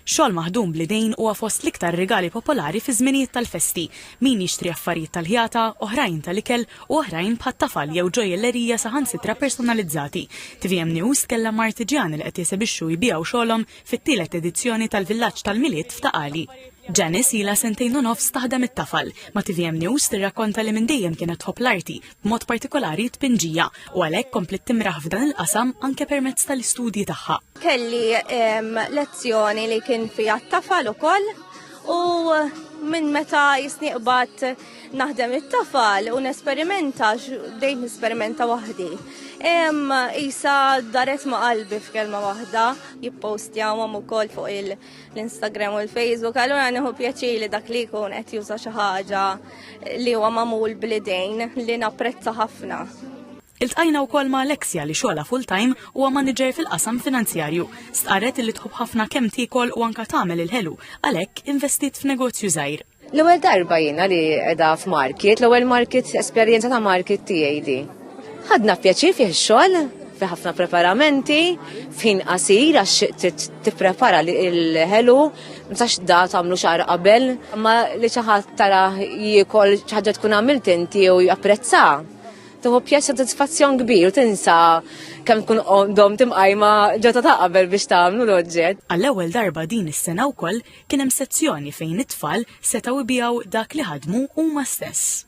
Xogħol maħdum bl-idejn huwa fost l-iktar rigali popolari fi żminijiet tal-festi. Min jixtri affarijiet tal-ħjata, oħrajn tal-ikel u oħrajn bħat-tafal jew ġojellerija saħansitra personalizzati. TVM News kellha artiġjani li qed jesebixxu jbiegħu xogħolhom fit-tielet edizzjoni tal-Villaġġ tal-Miliet f'Taqali. Janice ilha sentejn u nofs taħdem it-tafal, ma TVM News tirrakkonta li minn dejjem kienet tħobb l-arti, b'mod partikolari t-pinġija, u għalhekk komplet timraħ f'dan il-qasam anke permezz tal-istudji tagħha. Kelli lezzjoni li kien fiha t-tafal ukoll u minn meta jisniqbad naħdem it-tafal u nesperimenta, dejn nesperimenta waħdi. Isa daret ma' qalbi f'kelma waħda, jippostjawhom ukoll fuq l-Instagram u l-Facebook, allura nieħu pjaċir li dak li jkun qed juża xi ħaġa li huwa magħmul bl-idejn li napprezza ħafna. Iltqajna wkoll ma' Alexia li xogħla full-time huwa manager fil-qasam finanzjarju. Stqarret li tħobb ħafna kemm tikol u anke tagħmel il-ħelu, għalhekk investit f'negozju żgħir. L-ewwel darba jiena li qiegħda f'market, l-ewwel market esperjenza ta' market tiegħi di. Ħadna pjaċir fih xogħol, fi ħafna preparamenti, fin qasir għax tipprepara l-ħelu, msax da tagħmlu xahar qabel, ma li xi ħadd tara jiekol xi ħaġa tkun għamilt inti u japprezza. Tuħu pjaċir satisfazzjon kbir u tinsa kemm tkun dom timqajma ġota ta' qabel biex tagħmlu l-oġġett. Għall-ewwel darba din is-sena wkoll kien hemm sezzjoni fejn it-tfal setgħu jbiegħu dak li ħadmu huma stess.